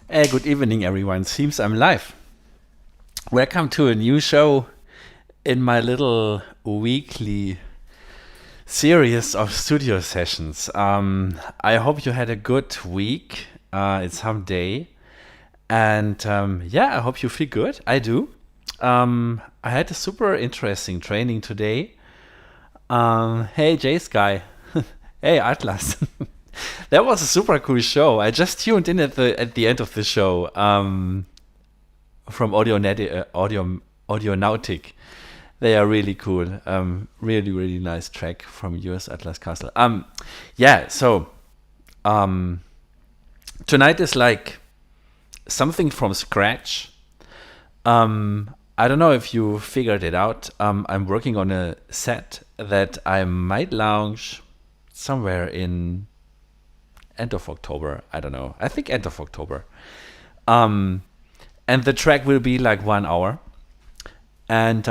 Good evening, everyone. Seems I'm live. Welcome to a new show in my little weekly series of studio sessions. I hope you had a good week. It's hump day. And I hope you feel good. I do. I had a super interesting training today. Hey, J-Sky. Hey, Atlas. That was a super cool show. I just tuned in at the end of the show from Audionautic. They are really cool. Really, really nice track from yours, Atlas Castle. Tonight is like something from scratch. I don't know if you figured it out. I'm working on a set that I might launch somewhere in end of October. I don't know. I think end of October. And the track will be like 1 hour. And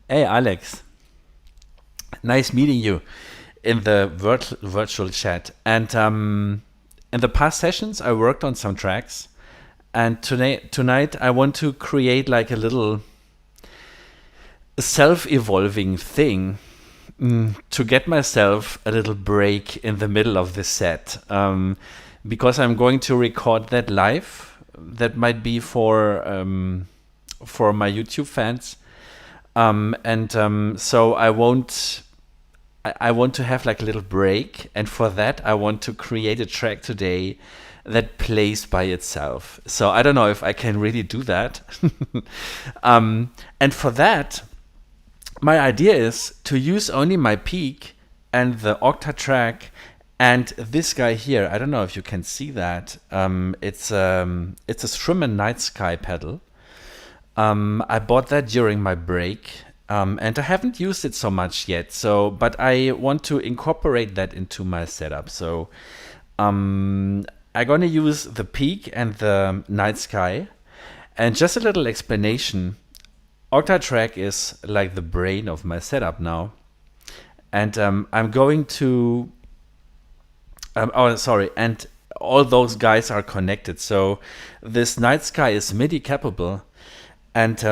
hey, Alex, nice meeting you in the virtual chat. And in the past sessions, I worked on some tracks. And tonight, I want to create like a little self-evolving thing to get myself a little break in the middle of the set, because I'm going to record that live. That might be for my YouTube fans, so I want to have like a little break, and for that I want to create a track today that plays by itself. So I don't know if I can really do that, and for that, my idea is to use only my peak and the Oktatrack and this guy here. I don't know if you can see that. It's a Strymon Nightsky pedal. I bought that during my break, and I haven't used it so much yet. But I want to incorporate that into my setup. So I'm gonna use the peak and the Nightsky. And just a little explanation. Oktatrack is like the brain of my setup now, and I'm going to. And all those guys are connected. So this Nightsky is MIDI capable, and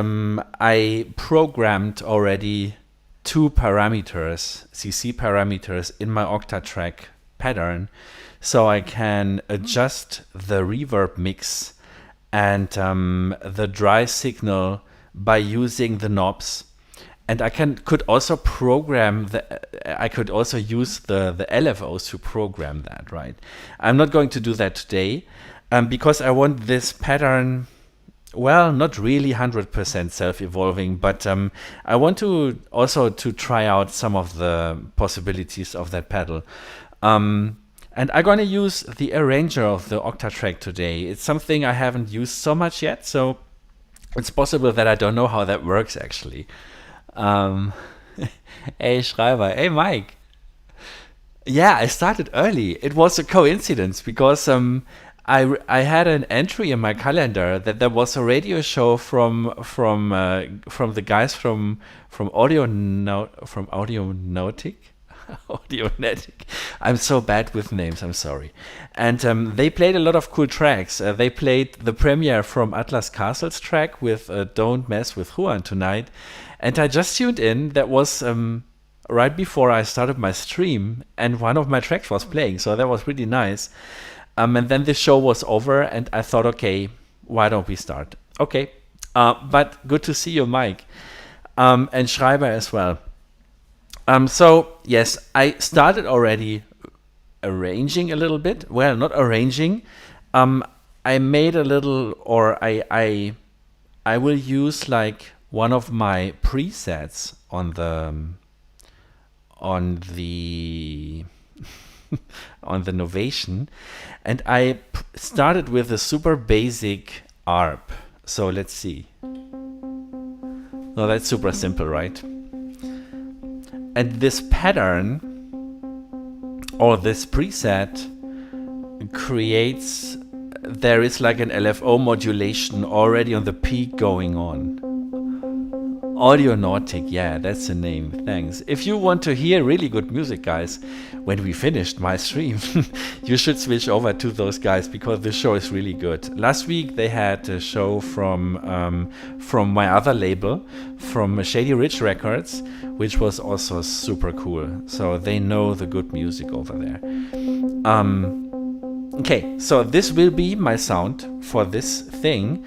I programmed already 2 parameters, CC parameters, in my Oktatrack pattern, so I can adjust the reverb mix and the dry signal by using the knobs, and I could also program I could also use the LFOs to program that, right? I'm not going to do that today, because I want this pattern, well, not really 100% self-evolving, but I want to also to try out some of the possibilities of that pedal. And I'm going to use the arranger of the Oktatrack today. It's something I haven't used so much yet, so it's possible that I don't know how that works, actually. Hey, Schreiber. Hey, Mike. Yeah, I started early. It was a coincidence because I had an entry in my calendar that there was a radio show from the guys from Audionautic. Audionetic. I'm so bad with names, I'm sorry. And they played a lot of cool tracks. They played the premiere from Atlas Castle's track with Don't Mess with Juan tonight. And I just tuned in. That was right before I started my stream, and one of my tracks was playing. So that was really nice. And then the show was over, and I thought, okay, why don't we start? Okay. But good to see you, Mike. And Schreiber as well. So yes, I started already arranging a little bit. Well, not arranging. I made a little, or I will use like one of my presets on the on the Novation, and I started with a super basic arp. So let's see. No, that's super simple, right? And this pattern, or this preset, creates, there is like an LFO modulation already on the peak going on. Audionautic, yeah, that's the name. Thanks. If you want to hear really good music, guys, when we finished my stream, you should switch over to those guys because the show is really good. Last week they had a show from my other label, from Shady Ridge Records, which was also super cool. So they know the good music over there. Okay, so this will be my sound for this thing.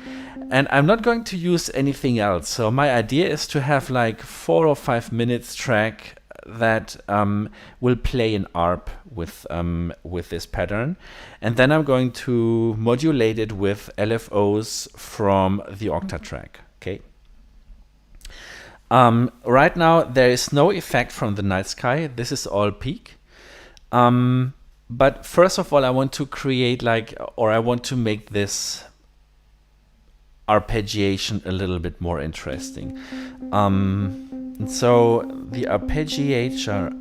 And I'm not going to use anything else. So my idea is to have like 4 or 5 minutes track that will play an ARP with this pattern. And then I'm going to modulate it with LFOs from the Oktatrack. Okay. Right now there is no effect from the Nightsky. This is all peak. But first of all, I want to create I want to make this arpeggiation a little bit more interesting. So the arpeggiator,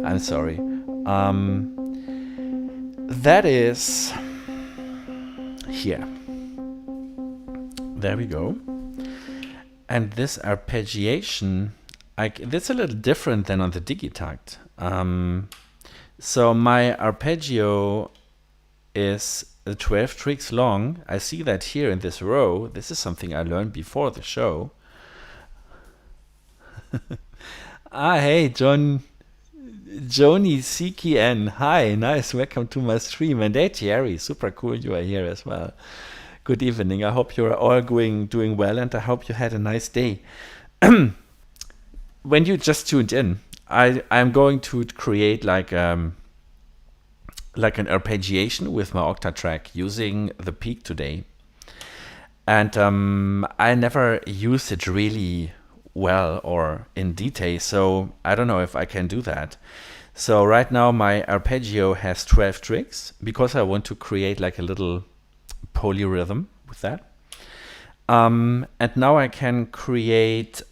I'm sorry, that is here. There we go. And this arpeggiation, that's a little different than on the Digitakt. So my arpeggio is 12 tricks long. I see that here in this row. This is something I learned before the show. Hey, Joni CKN. Hi, nice. Welcome to my stream. And hey, Thierry, super cool you are here as well. Good evening. I hope you're all doing well, and I hope you had a nice day. When you just tuned in, I'm going to create like an arpeggiation with my Oktatrack using the peak today. And I never used it really well or in detail, so I don't know if I can do that. So right now my arpeggio has 12 tricks because I want to create like a little polyrhythm with that. And now I can create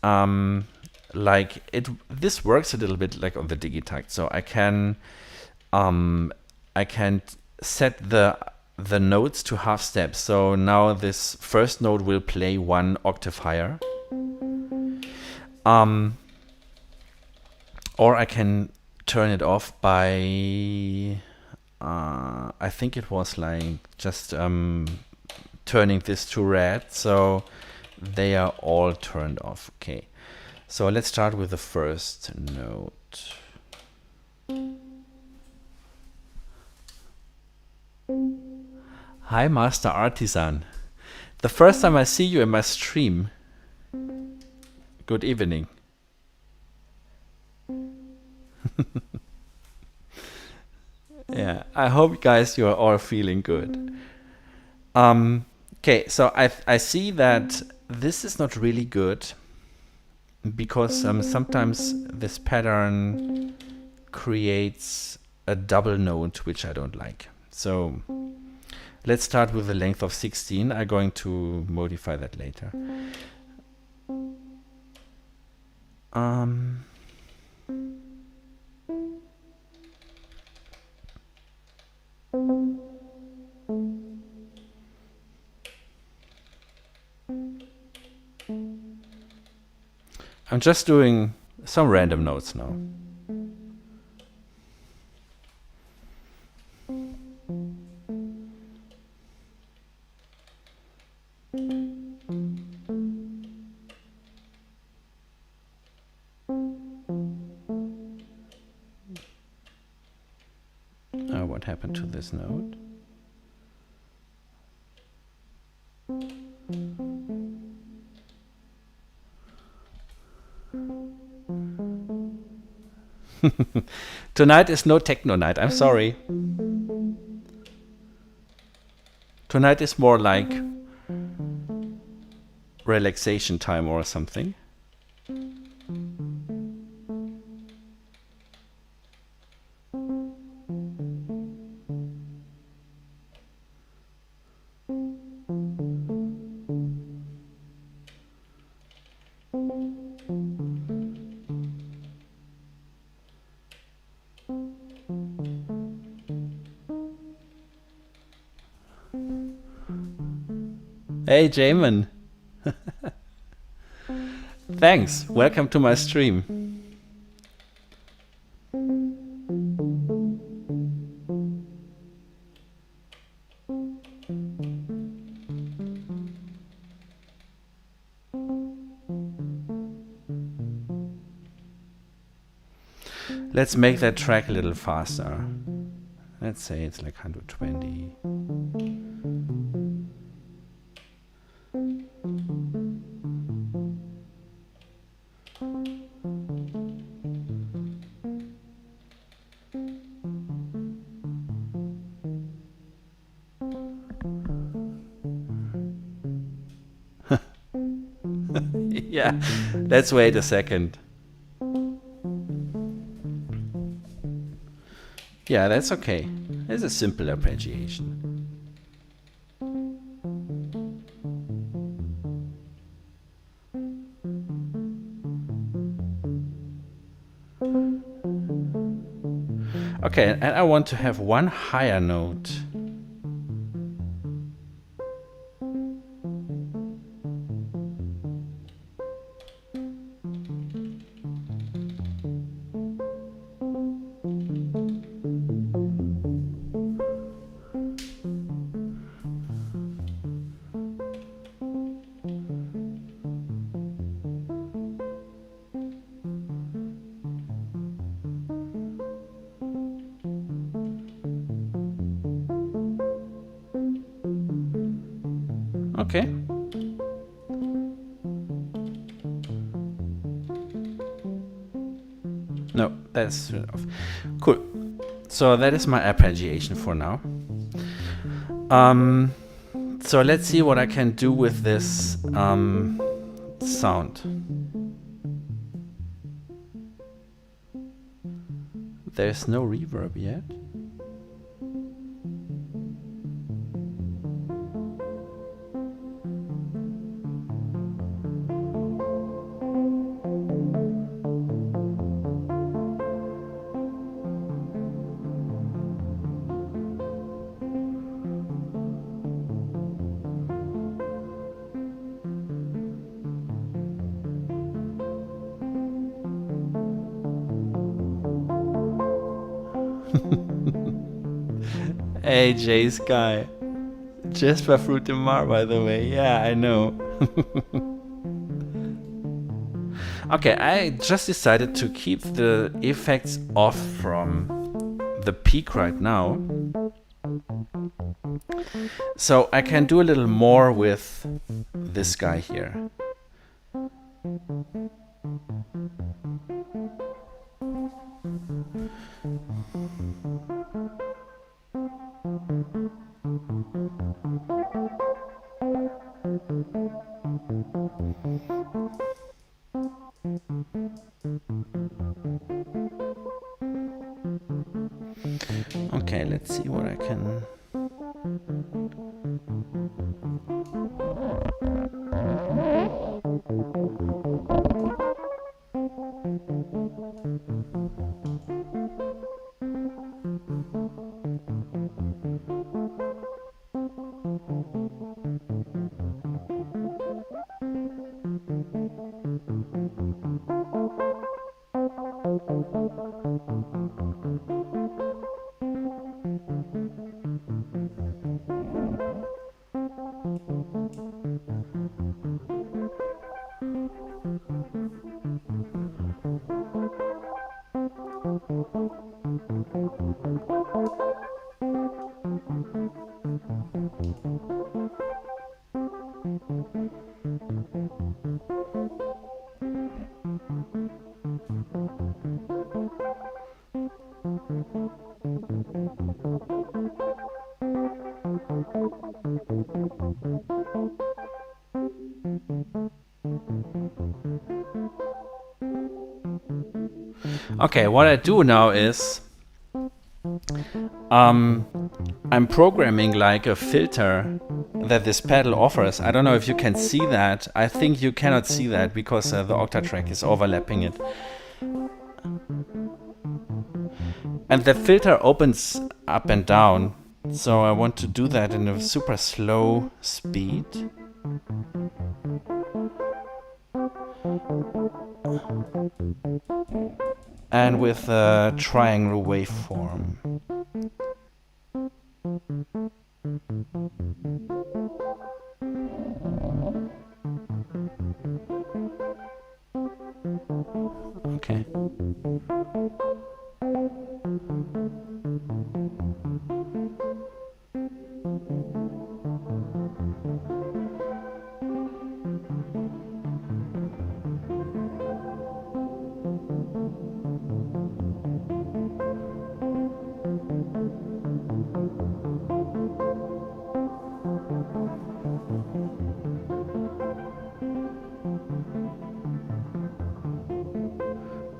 this works a little bit like on the Digitakt. So I can set the notes to half steps. So now this first note will play 1 octave higher. Or I can turn it off by I think it was like just turning this to red, so they are all turned off. Okay, so let's start with the first note. Hi, Master Artisan. The first time I see you in my stream. Good evening. Yeah, I hope guys you are all feeling good. Okay, so I see that this is not really good because sometimes this pattern creates a double note which I don't like. So let's start with the length of 16. I'm going to modify that later. I'm just doing some random notes now. What happened to this note? Tonight is no techno night. I'm sorry. Tonight is more like relaxation time or something. Hey, Jamin. Thanks. Welcome to my stream. Let's make that track a little faster. Let's say it's like 120. Yeah, let's wait a second. Yeah, that's okay. It's a simple arpeggiation. Okay, and I want to have one higher note. Okay. No, that's enough. Cool. So that is my arpeggiation for now. So let's see what I can do with this sound. There's no reverb yet. Hey, J Sky. Jasper Fruit de Mar, by the way. Yeah, I know. Okay, I just decided to keep the effects off from the peak right now. So I can do a little more with this guy here. Okay, let's see what I can... Okay, what I do now is I'm programming like a filter that this pedal offers. I don't know if you can see that. I think you cannot see that because the Oktatrack is overlapping it. And the filter opens up and down. So I want to do that in a super slow speed. and with a triangle waveform. Okay.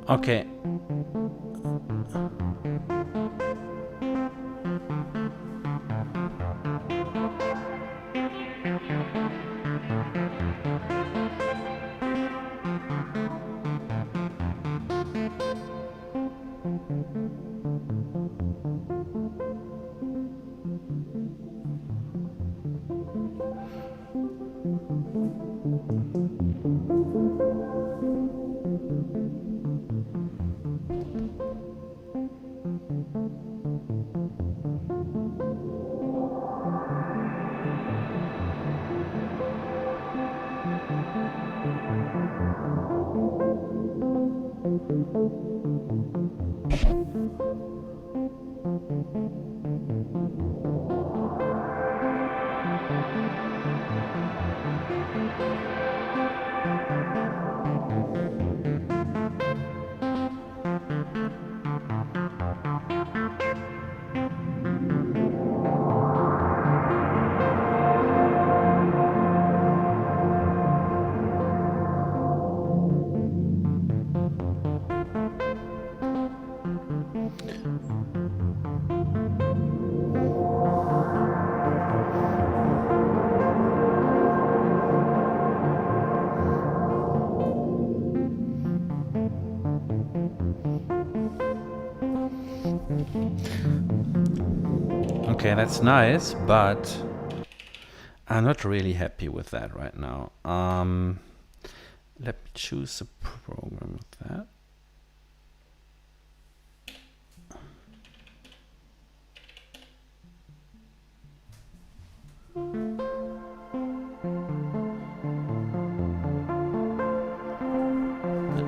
Okay. Okay, that's nice, but I'm not really happy with that right now. Let me choose a program with that.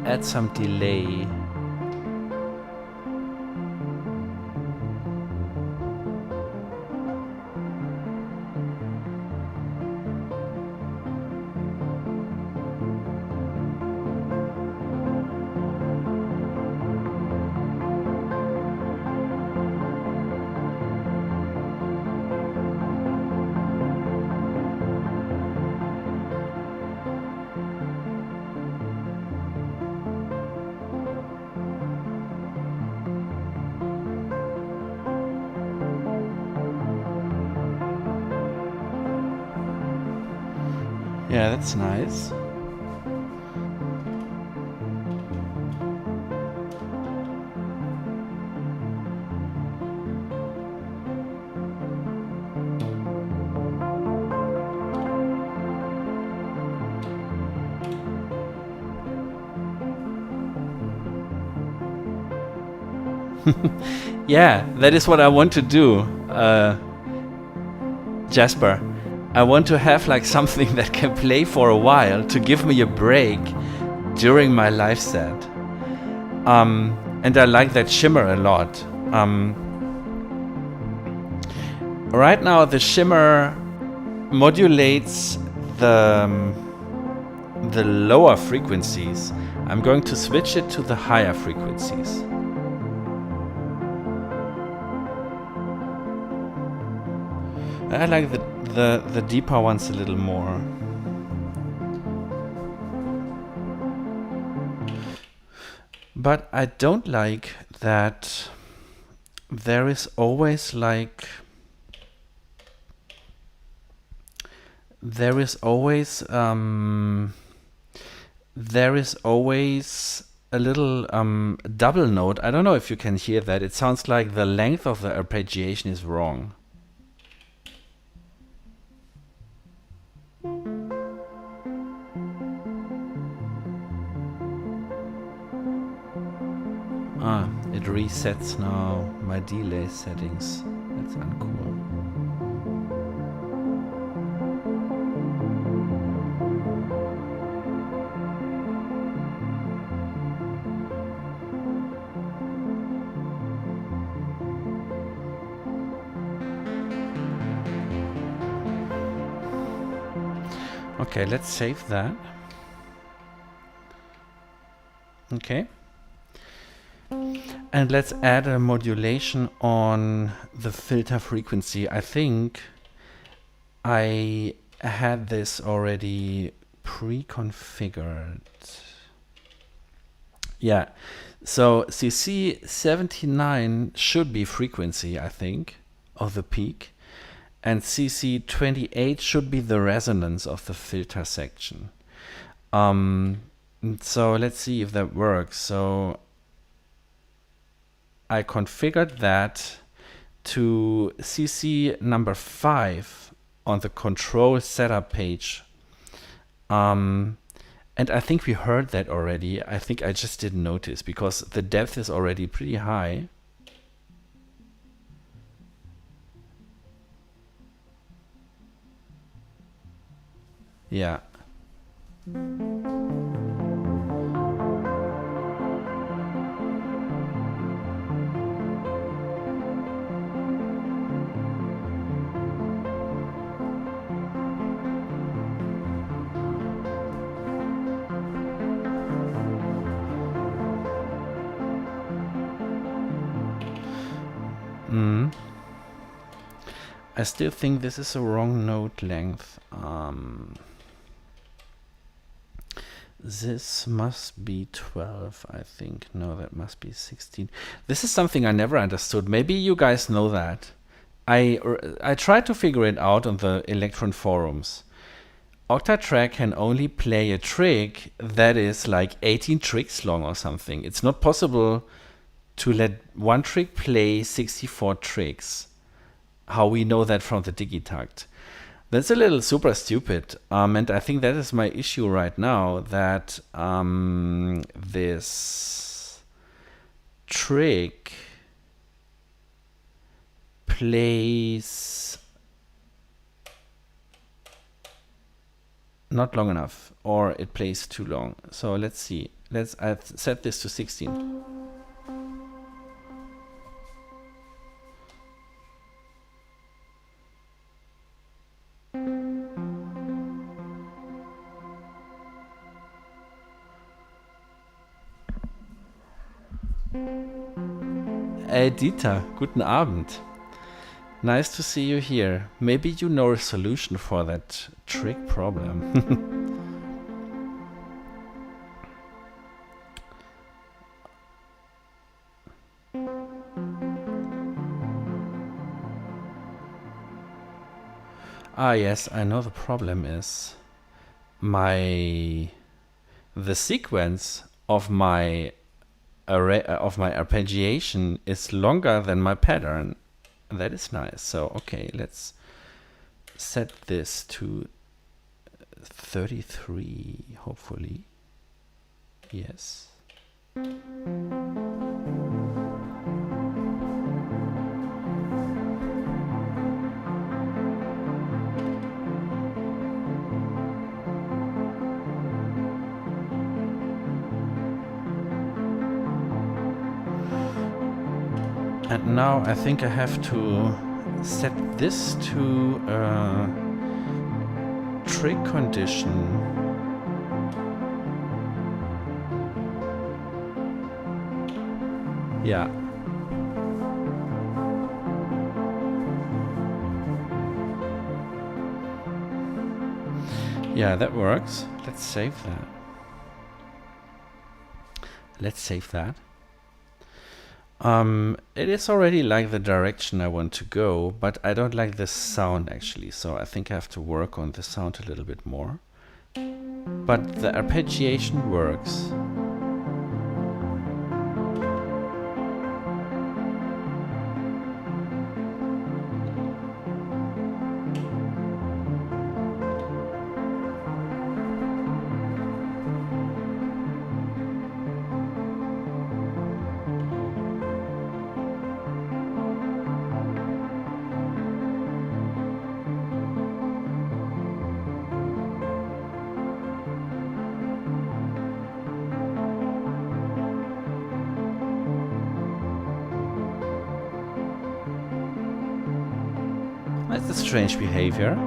Add some delay. Yeah, that's nice. Yeah, that is what I want to do, Jasper. I want to have like something that can play for a while to give me a break during my live set. And I like that shimmer a lot. Right now the shimmer modulates the lower frequencies. I'm going to switch it to the higher frequencies. I like the deeper ones a little more. But I don't like that there is always like there is always a little double note. I don't know if you can hear that. It sounds like the length of the arpeggiation is wrong. Ah, it resets now my delay settings. That's uncool. Okay, let's save that. Okay. And let's add a modulation on the filter frequency. I think I had this already pre-configured. Yeah, so CC 79 should be frequency, I think, of the peak. And CC 28 should be the resonance of the filter section. So let's see if that works. So I configured that to CC number 5 on the control setup page. And I think we heard that already. I think I just didn't notice because the depth is already pretty high. Yeah. I still think this is a wrong note length. This must be 12, I think. No, that must be 16. This is something I never understood. Maybe you guys know that. I tried to figure it out on the Electron forums. Oktatrack can only play a trick that is like 18 tricks long or something. It's not possible to let one trick play 64 tricks. How we know that from the Digitakt. That's a little super stupid, and I think that is my issue right now, that this trick plays not long enough, or it plays too long. So let's see. Let's set this to 16. Hey Dieter, guten Abend. Nice to see you here. Maybe you know a solution for that trick problem. Ah yes, I know the problem is the sequence of my array of my arpeggiation is longer than my pattern. That is nice. So okay, let's set this to 33, hopefully. Yes. And now I think I have to set this to a trick condition. Yeah. Yeah, that works. Let's save that. Let's save that. It is already like the direction I want to go, but I don't like the sound actually, so I think I have to work on the sound a little bit more. But the arpeggiation works. That's a strange behavior.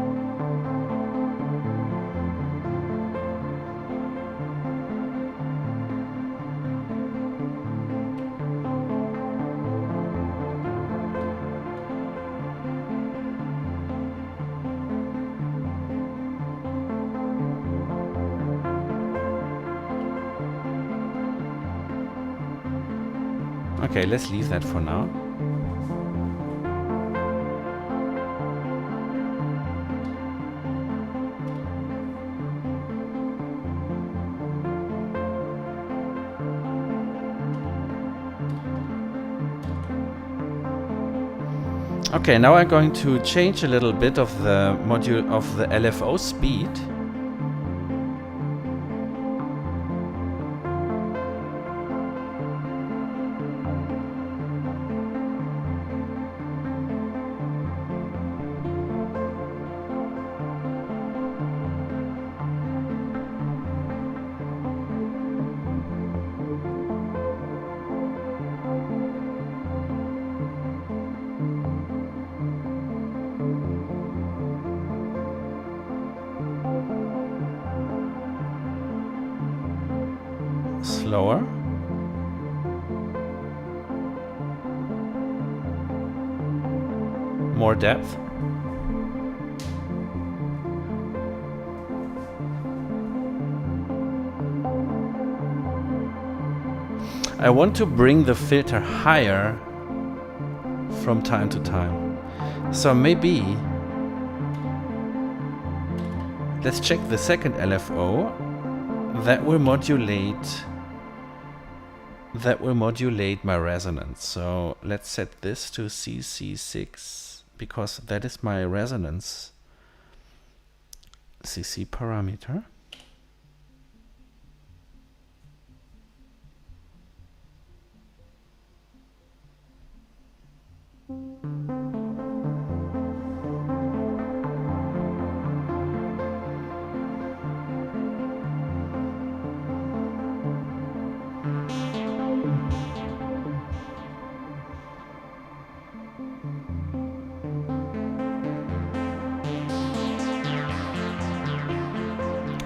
Okay, let's leave that for now. Okay, now I'm going to change a little bit of the module of the LFO speed. Slower. More depth. I want to bring the filter higher from time to time. So maybe let's check the second LFO. That will modulate my resonance. So let's set this to CC6 because that is my resonance CC parameter.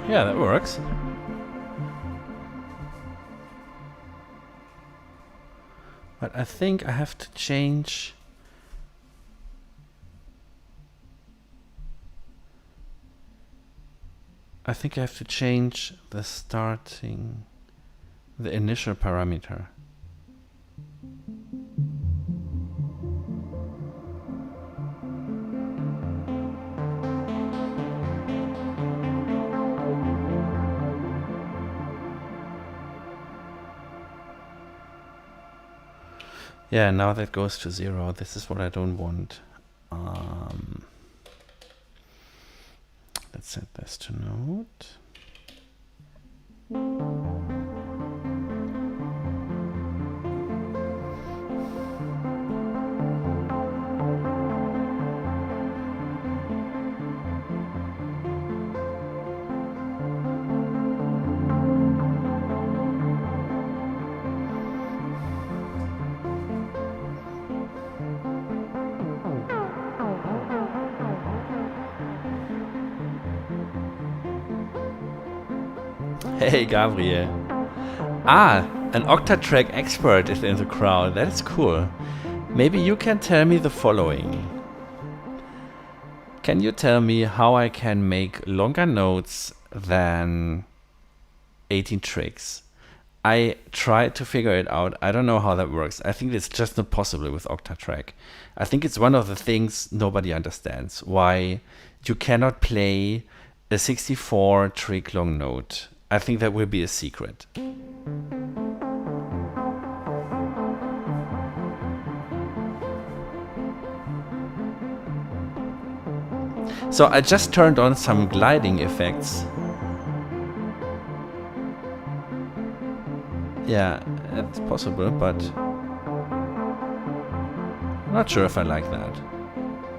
Yeah, that works. But I think I have to change. I think I have to change the initial parameter. Yeah, now that goes to 0. This is what I don't want. Let's set this to note. Hey, Gabriel. Ah, an Oktatrack expert is in the crowd. That is cool. Maybe you can tell me the following. Can you tell me how I can make longer notes than 18 tricks? I tried to figure it out. I don't know how that works. I think it's just not possible with Oktatrack. I think it's one of the things nobody understands. Why you cannot play a 64 trick long note. I think that will be a secret. So I just turned on some gliding effects. Yeah, it's possible, but I'm not sure if I like that.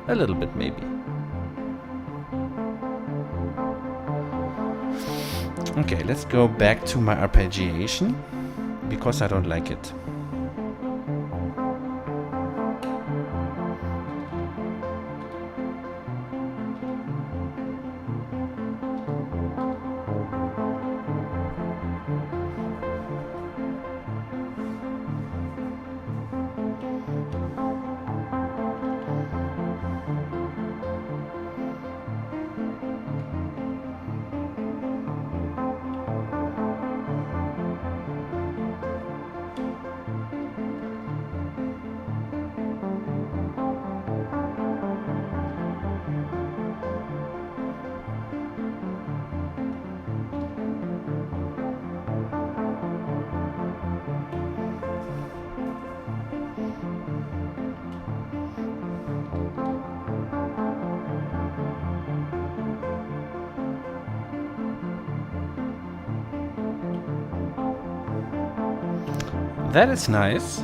A little bit, maybe. Okay, let's go back to my arpeggiation, because I don't like it. That is nice.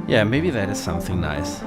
Yeah, maybe that is something nice.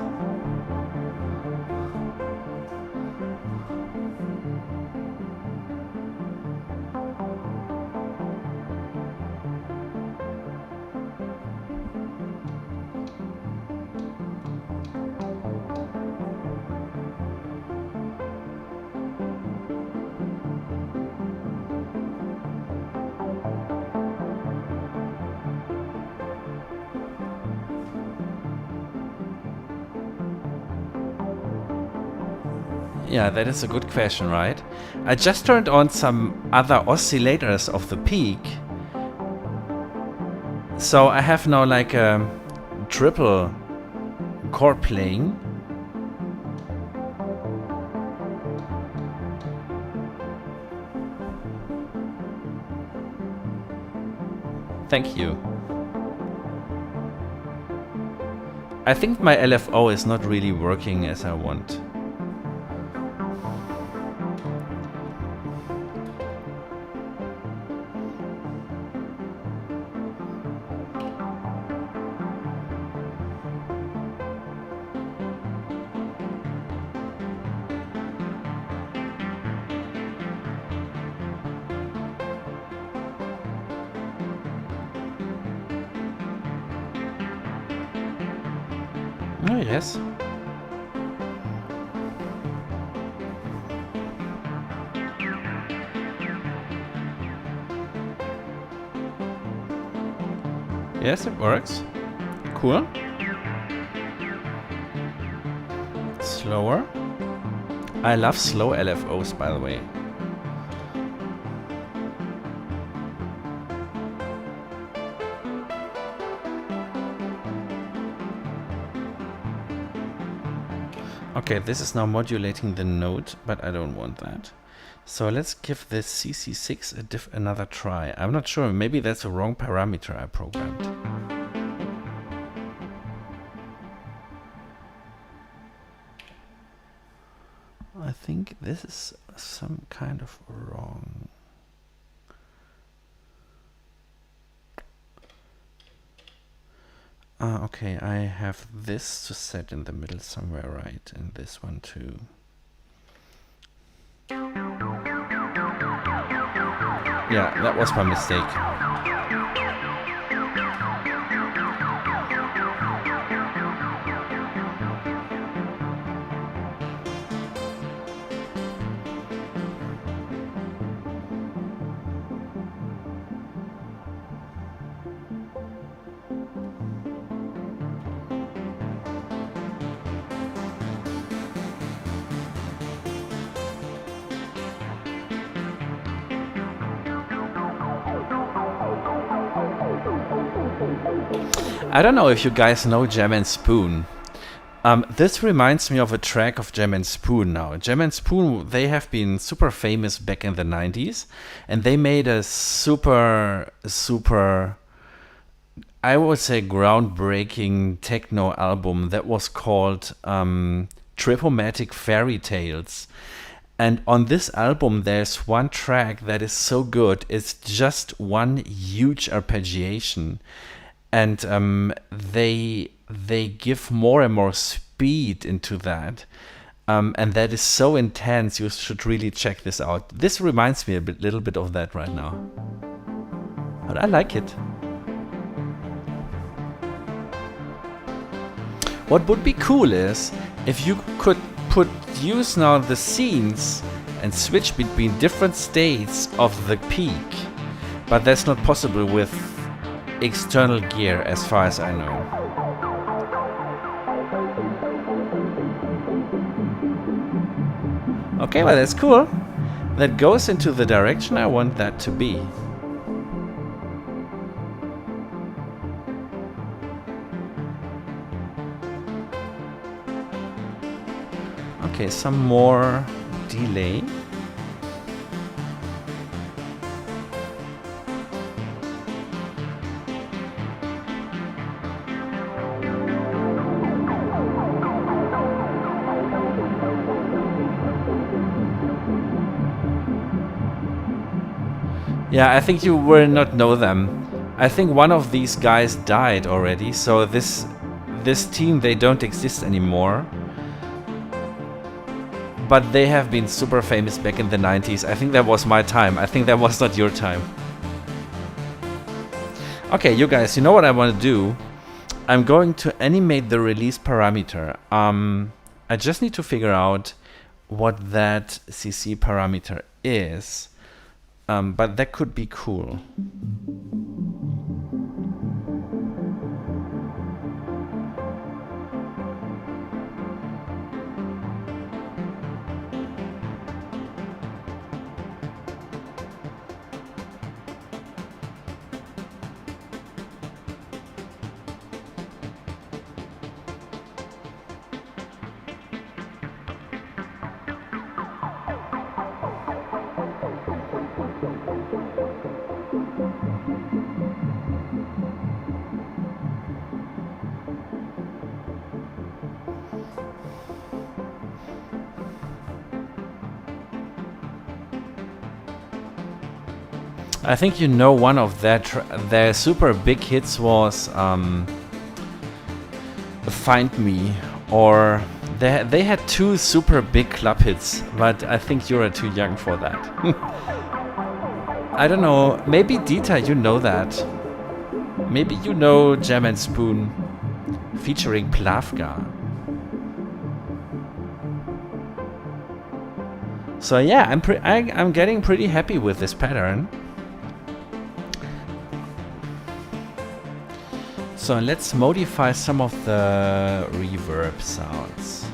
Yeah, that is a good question, right? I just turned on some other oscillators of the peak. So I have now like a triple chord playing. Thank you. I think my LFO is not really working as I want. Oh, yes. Yes, it works. Cool. Slower. I love slow LFOs, by the way. Okay, this is now modulating the note, but I don't want that. So let's give this CC6 another try. I'm not sure, maybe that's a wrong parameter I programmed. I think this is some kind of wrong. Okay, I have this to set in the middle somewhere, right? And this one too. Yeah, that was my mistake. I don't know if you guys know Jam and Spoon. This reminds me of a track of Jam and Spoon now. Jam and Spoon, they have been super famous back in the 90s. And they made a super, I would say, groundbreaking techno album that was called Tripomatic Fairy Tales. And on this album, there's one track that is so good. It's just one huge arpeggiation. And they give more and more speed into that. And that is so intense, you should really check this out. This reminds me a little bit of that right now. But I like it. What would be cool is if you could use now the scenes and switch between different states of the peak. But that's not possible with external gear, as far as I know. Okay, well, that's cool. That goes into the direction I want that to be. Okay, some more delay. Yeah, I think you will not know them. I think one of these guys died already, so this team, they don't exist anymore. But they have been super famous back in the 90s. I think that was my time. I think that was not your time. Okay, you guys, you know what I want to do? I'm going to animate the release parameter. I just need to figure out what that CC parameter is. But that could be cool. I think you know one of their super big hits was Find Me, or they had two super big club hits, but I think you're too young for that. I don't know, maybe Dieter, you know that. Maybe you know Jam and Spoon featuring Plavka. So yeah, I'm getting pretty happy with this pattern. So let's modify some of the reverb sounds.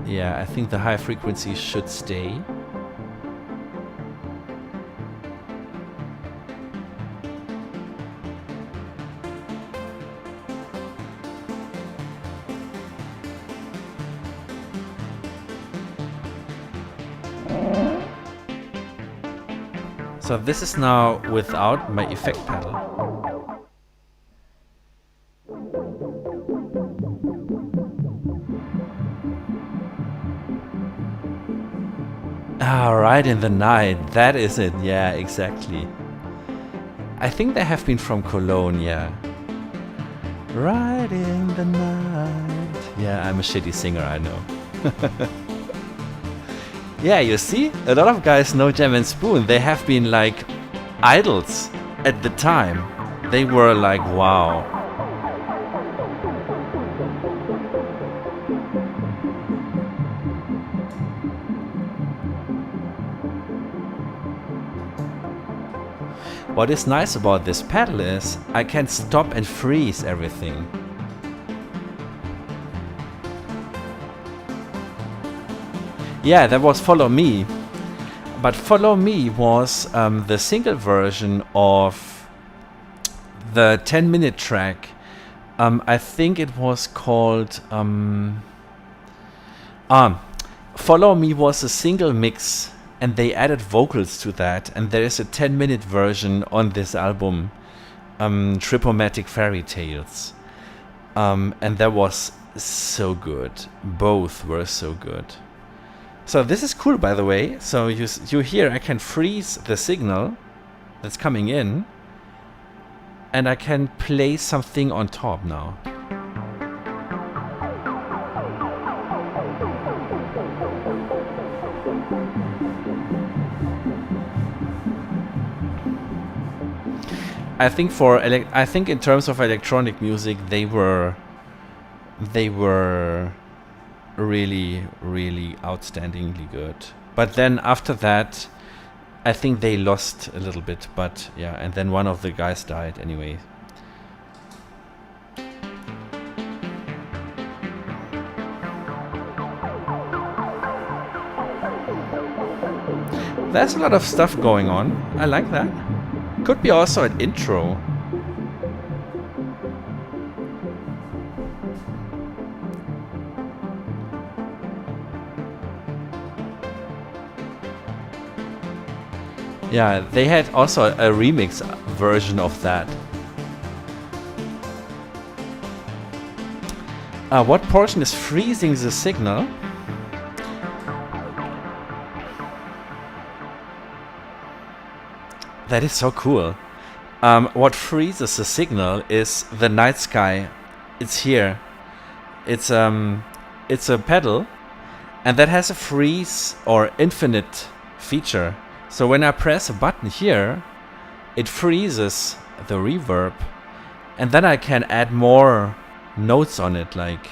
Yeah, I think the high frequency should stay. So this is now without my effect pedal. Ah, Right in the Night, that is it, yeah, exactly. I think they have been from Cologne, yeah. Right in the night. Yeah, I'm a shitty singer, I know. Yeah, you see, a lot of guys know Jam and Spoon. They have been like idols at the time. They were like, wow. What is nice about this pedal is I can stop and freeze everything. Yeah, that was Follow Me. But Follow Me was the single version of the 10-minute track. I think it was called... Follow Me was a single mix, and they added vocals to that. And there is a 10-minute version on this album, Tripomatic Fairy Tales. And that was so good. Both were so good. So this is cool, by the way. So you hear I can freeze the signal that's coming in, and I can play something on top now. I think in terms of electronic music, they were really, really outstandingly good. But then after that, I think they lost a little bit. But yeah, and then one of the guys died anyway. There's a lot of stuff going on. I like that. Could be also an intro. Yeah, they had also a remix version of that. What portion is freezing the signal? That is so cool. What freezes the signal is the Nightsky. It's here. It's a pedal, and that has a freeze or infinite feature. So when I press a button here, it freezes the reverb, and then I can add more notes on it, like.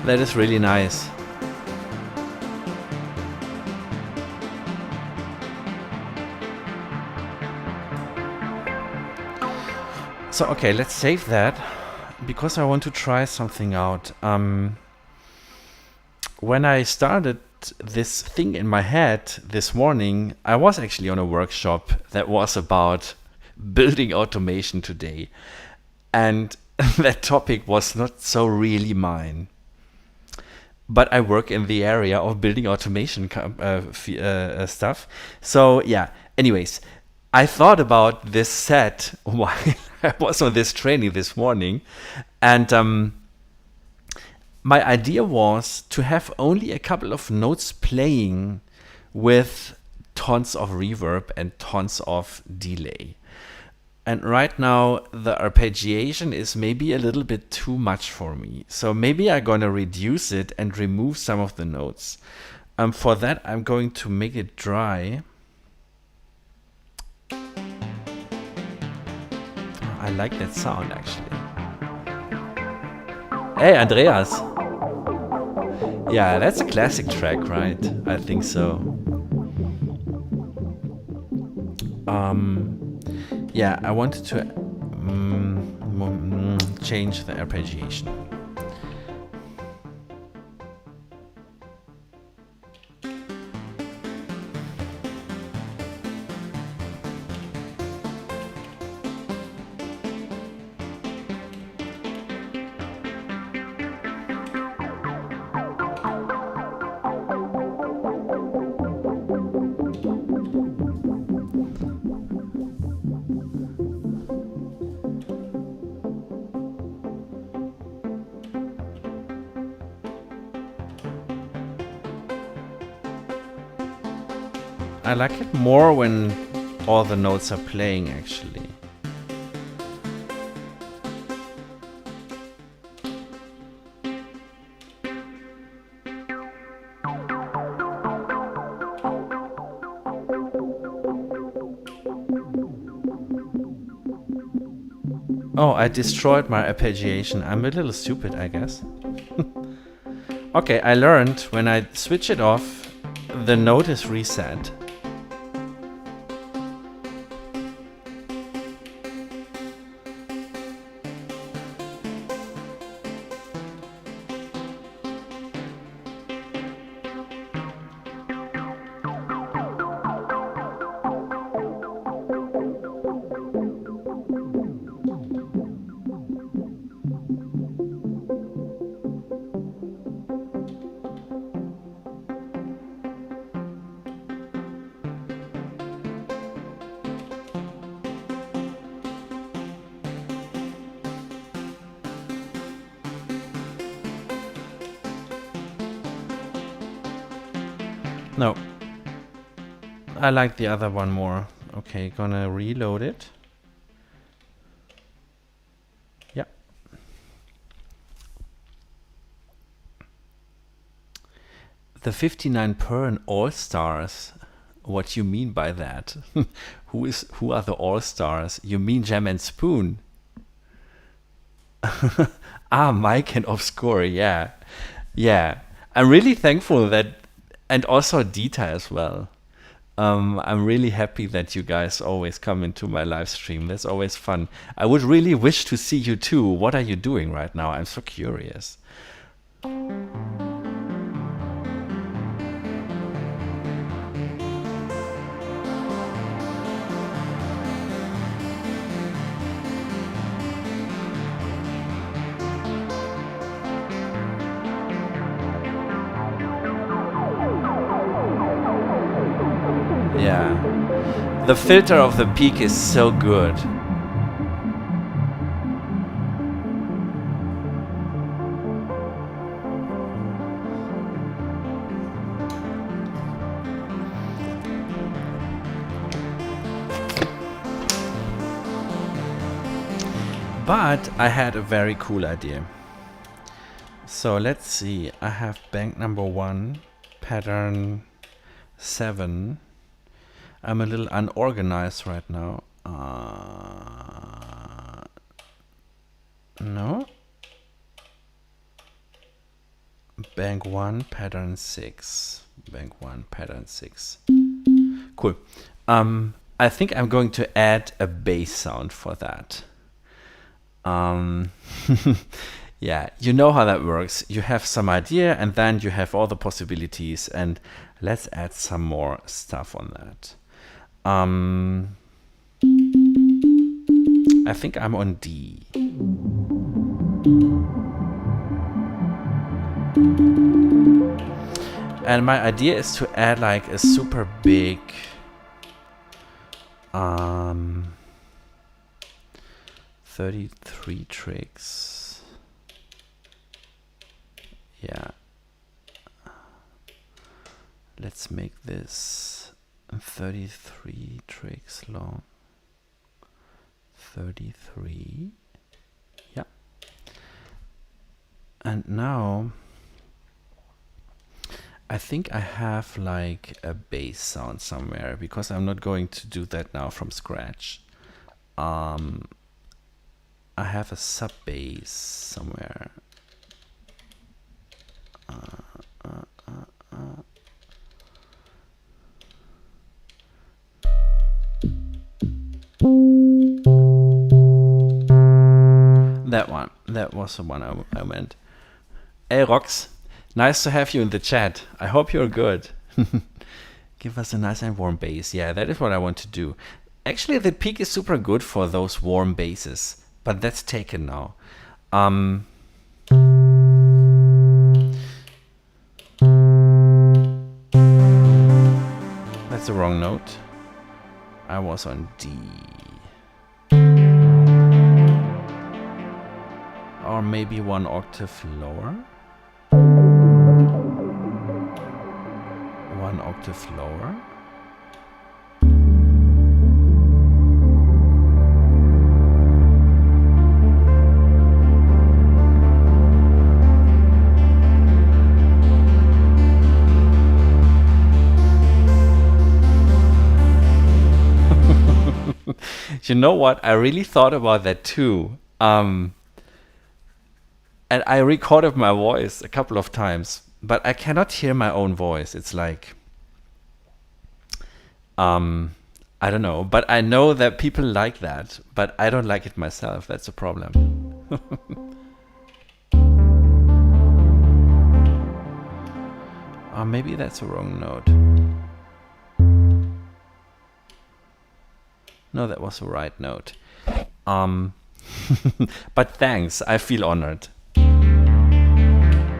That is really nice. So okay, let's save that because I want to try something out. When I started this thing in my head this morning, I was actually on a workshop that was about building automation today, and that topic was not so really mine. But I work in the area of building automation stuff. So yeah, anyways, I thought about this set while I was on this training this morning. And my idea was to have only a couple of notes playing with tons of reverb and tons of delay. And right now, the arpeggiation is maybe a little bit too much for me. So maybe I'm going to reduce it and remove some of the notes. For that, I'm going to make it dry. I like that sound, actually. Hey, Andreas. Yeah, that's a classic track, right? I think so. Yeah, I wanted to change the arpeggiation. I like it more when all the notes are playing, actually. Oh, I destroyed my arpeggiation. I'm a little stupid, I guess. Okay, I learned when I switch it off, the note is reset. No. I like the other one more. Okay, gonna reload it. Yeah. The 59 Pern All Stars. what you mean by that. Who are the all-stars? You mean Jam and Spoon? Ah, Mike and Obscure, yeah. Yeah. I'm really thankful that, and also Dita as well. I'm really happy that you guys always come into my live stream. That's always fun. I would really wish to see you too. What are you doing right now? I'm so curious. Yeah. The filter of the peak is so good. But I had a very cool idea. So let's see. I have bank number 1, pattern 7. I'm a little unorganized right now. No. Bank 1, pattern 6. Bank 1, pattern 6. Cool. I think I'm going to add a bass sound for that. Yeah, you know how that works. You have some idea and then you have all the possibilities, and let's add some more stuff on that. I think I'm on D. And my idea is to add like a super big 33 tricks. Yeah. Let's make this 33 tricks long. 33. Yeah. And now I think I have like a bass sound somewhere, because I'm not going to do that now from scratch. I have a sub bass somewhere. That one. That was the one I meant. Hey, Rox. Nice to have you in the chat. I hope you're good. Give us a nice and warm bass. Yeah, that is what I want to do. Actually, the peak is super good for those warm basses, but that's taken now. That's the wrong note. I was on D. Or maybe 1 octave lower. 1 octave lower. You know what? I really thought about that too. And I recorded my voice a couple of times, but I cannot hear my own voice. It's like, I don't know, but I know that people like that, but I don't like it myself. That's a problem. Or maybe that's a wrong note. No, that was the right note. But thanks, I feel honored.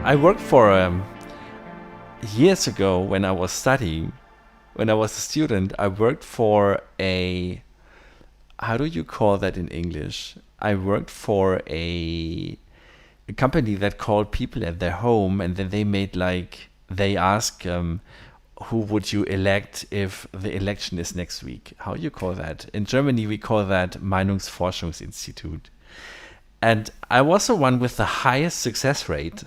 I worked for years ago when I was studying, when I was a student, I worked for a, how do you call that in English? I worked for a company that called people at their home, and then they made like, they ask who would you elect if the election is next week? How do you call that? In Germany, we call that Meinungsforschungsinstitut. And I was the one with the highest success rate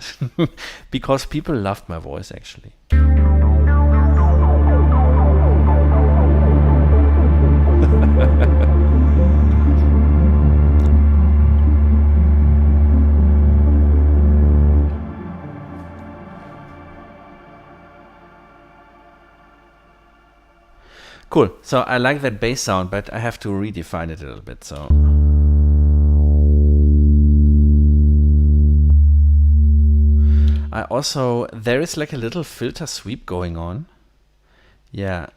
because people loved my voice, actually. Cool. So I like that bass sound, but I have to redefine it a little bit. So I also, there is like a little filter sweep going on. Yeah.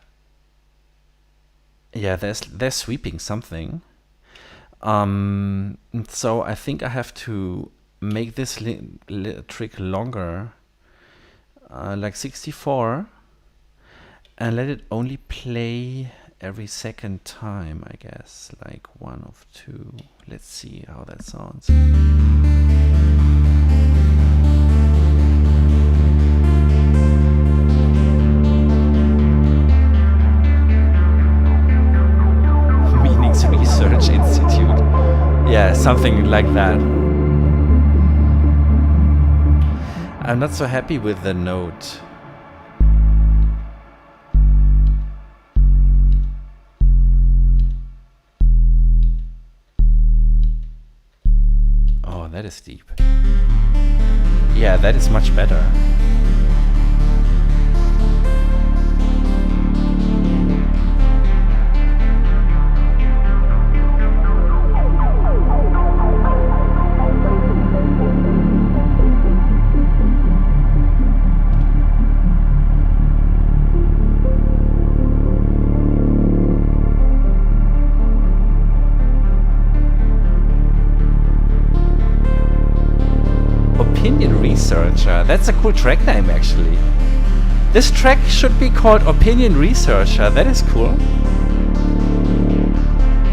Yeah, they're sweeping something. So I think I have to make this trick longer, like 64, and let it only play every second time, I guess, like 1 of 2. Let's see how that sounds. Meanings Research Institute. Yeah, something like that. I'm not so happy with the note. Oh, that is deep. Yeah, that is much better. Researcher. That's a cool track name, actually. This track should be called Opinion Researcher. That is cool.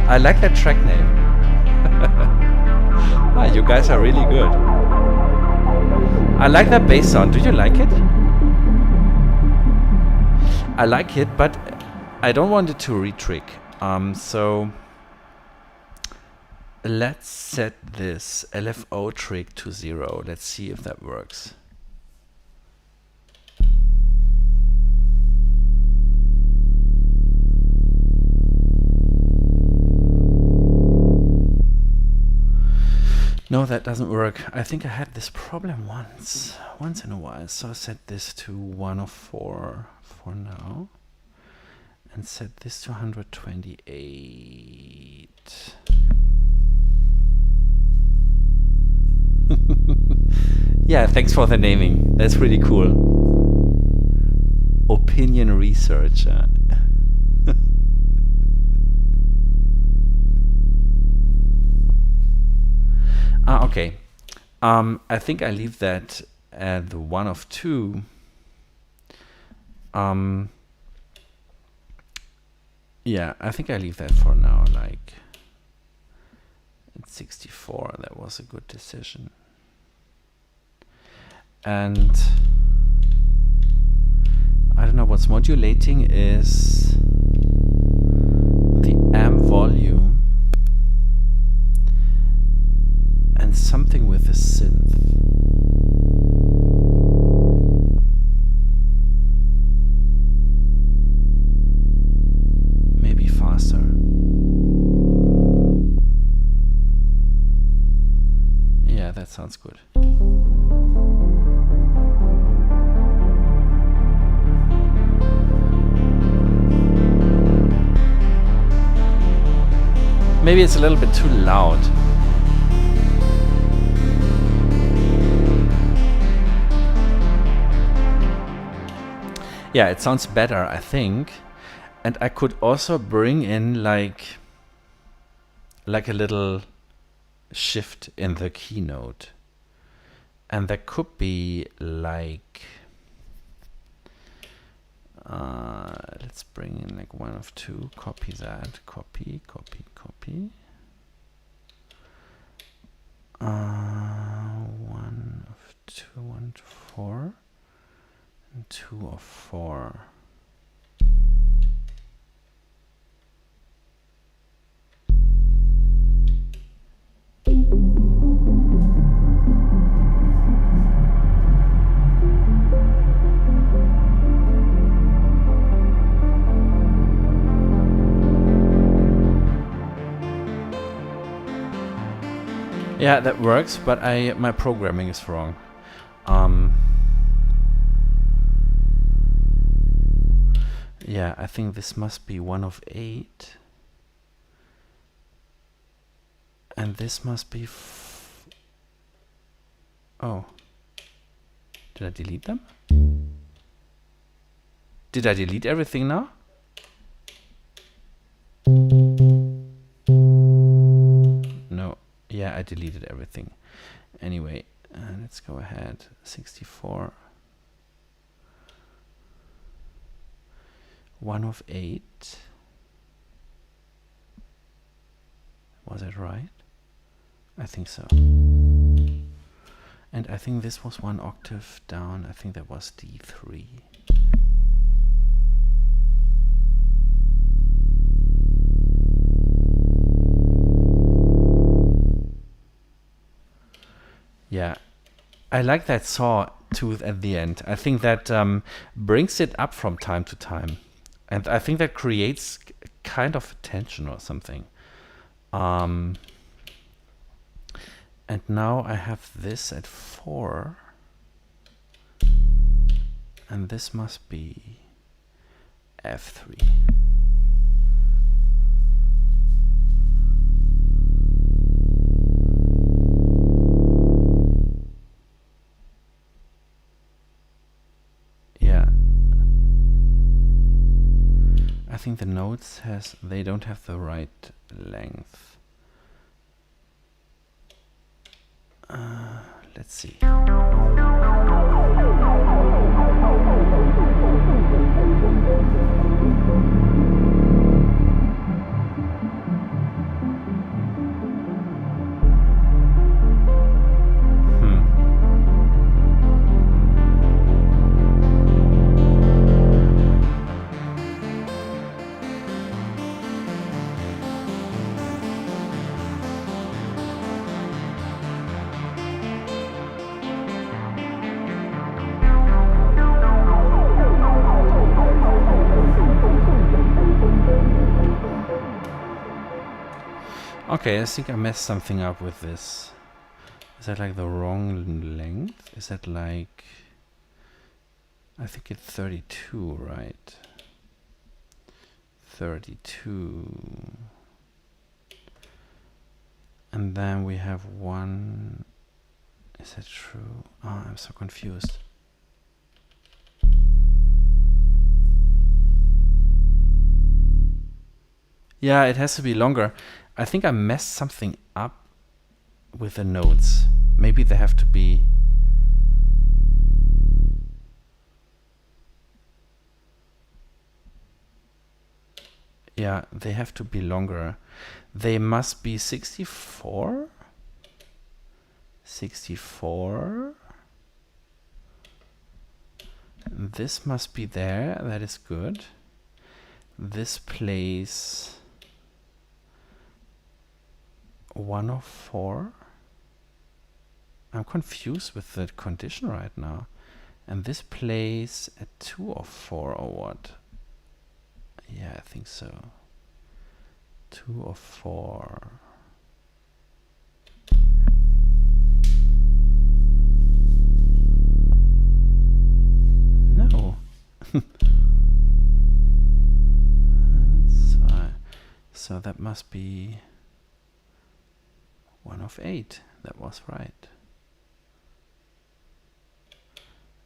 I like that track name. Ah, you guys are really good. I like that bass sound. Do you like it? I like it, but I don't want it to retrick. So let's set this LFO trick to 0. Let's see if that works. No, that doesn't work. I think I had this problem once in a while. So I set this to 1 of 4 for now. And set this to 128. Yeah, thanks for the naming. That's really cool. Opinion Researcher. Okay. I think I leave that at the 1 of 2. Yeah, I think I leave that for now. Like at 64, that was a good decision. And I don't know, what's modulating is the amp volume and something with the synth. Maybe faster. Yeah, that sounds good. Maybe it's a little bit too loud. Yeah, it sounds better, I think. And I could also bring in like a little shift in the keynote. And that could be like, let's bring in like 1 of 2, copy that, copy. 1 of 2, 1 to 4, and 2 of 4. Yeah, that works, but my programming is wrong. Yeah, I think this must be 1 of 8. And this must be... oh. Did I delete them? Did I delete everything now? No. Yeah, I deleted everything. Anyway, let's go ahead. 64. 1 of 8. Was it right? I think so. And I think this was 1 octave down. I think that was D3. Yeah, I like that sawtooth at the end. I think that brings it up from time to time. And I think that creates kind of tension or something. And now I have this at 4. And this must be F3. Yeah. I think the notes they don't have the right length. Let's see. Okay, I think I messed something up with this. Is that like the wrong length? Is that like... I think it's 32, right? 32. And then we have 1... Is that true? Oh, I'm so confused. Yeah, it has to be longer. I think I messed something up with the notes. Maybe they have to be... Yeah, they have to be longer. They must be 64? 64? This must be there. That is good. This plays 1 of 4. I'm confused with the condition right now. And this plays at 2 of 4 or what? Yeah, I think so. 2 of 4. No. So that must be 1 of 8. That was right.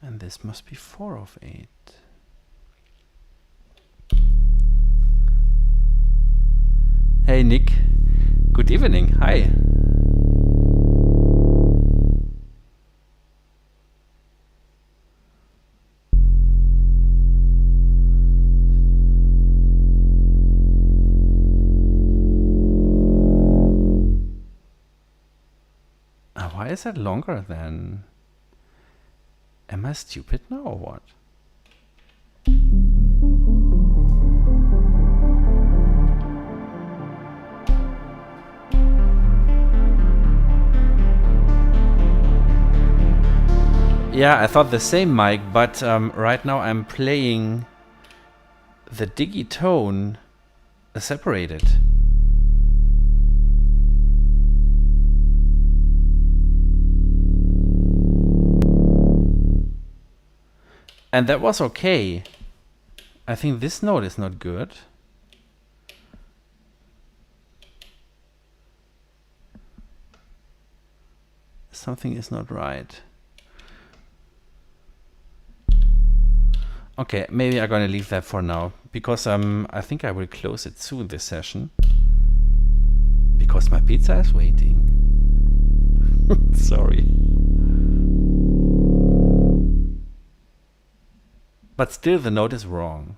And this must be 4 of 8. Hey Nick, good evening. Hi. Why is that longer than... Am I stupid now or what? Yeah, I thought the same, Mike, but right now I'm playing the Digitone separated. And that was okay. I think this note is not good. Something is not right. Okay, maybe I'm gonna leave that for now, because I think I will close it soon, this session, because my pizza is waiting. Sorry. But still the note is wrong.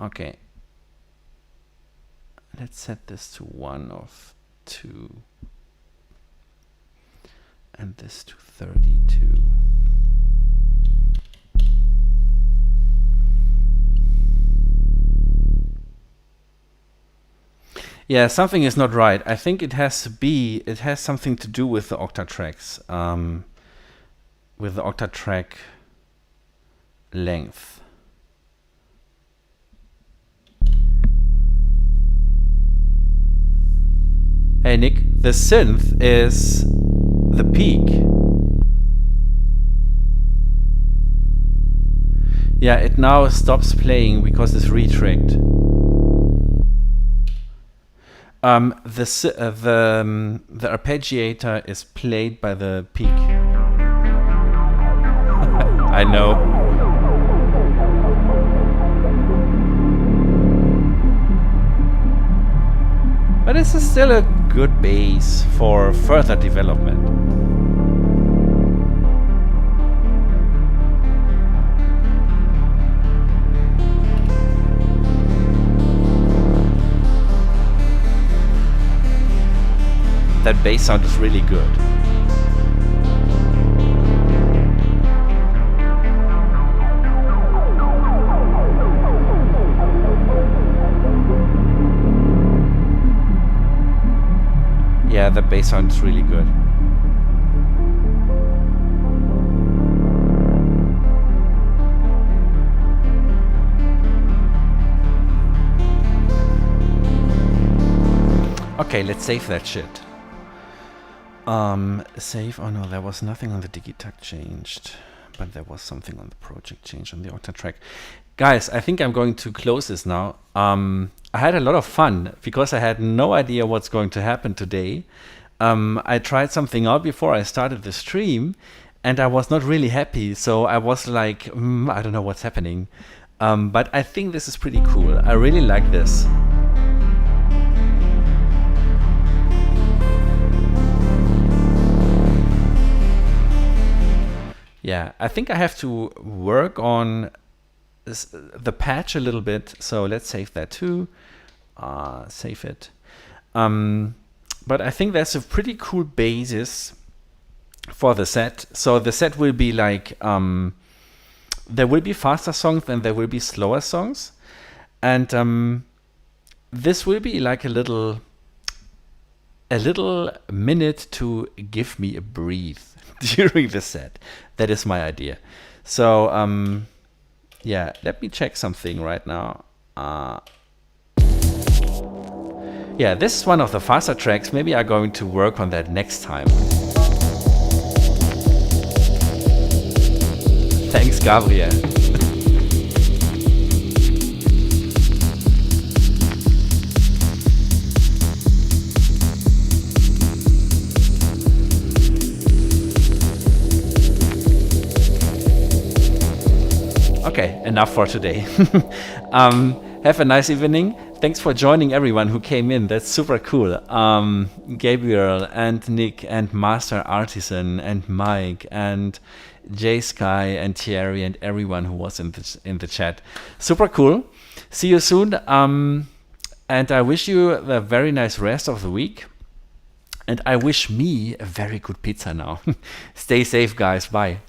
Okay. Let's set this to 1 of 2. And this to 32. Yeah, something is not right. I think it has something to do with the Oktatracks, with the Oktatrack length. Hey Nick, the synth is the peak. Yeah, it now stops playing because it's retracked. The arpeggiator is played by the peak. I know. But this is still a good base for further development. That bass sound is really good. Yeah, the bass sound is really good. Okay, let's save that shit. Save. Oh no, there was nothing on the Digitakt changed, but there was something on the project changed on the Oktatrack. Guys, I think I'm going to close this now. I had a lot of fun because I had no idea what's going to happen today. I tried something out before I started the stream, and I was not really happy. So I was like, I don't know what's happening. But I think this is pretty cool. I really like this. Yeah, I think I have to work on the patch a little bit. So let's save that too. Save it. But I think that's a pretty cool basis for the set. So the set will be like, there will be faster songs and there will be slower songs. And this will be like a little minute to give me a breathe during the set. That is my idea. So yeah, let me check something right now. Yeah, this is one of the faster tracks. Maybe I'm going to work on that next time. Thanks, Gabriel. Okay, enough for today. Have a nice evening. Thanks for joining everyone who came in. That's super cool. Gabriel and Nick and Master Artisan and Mike and Jay Sky and Thierry and everyone who was in the chat. Super cool. See you soon. And I wish you a very nice rest of the week. And I wish me a very good pizza now. Stay safe, guys. Bye.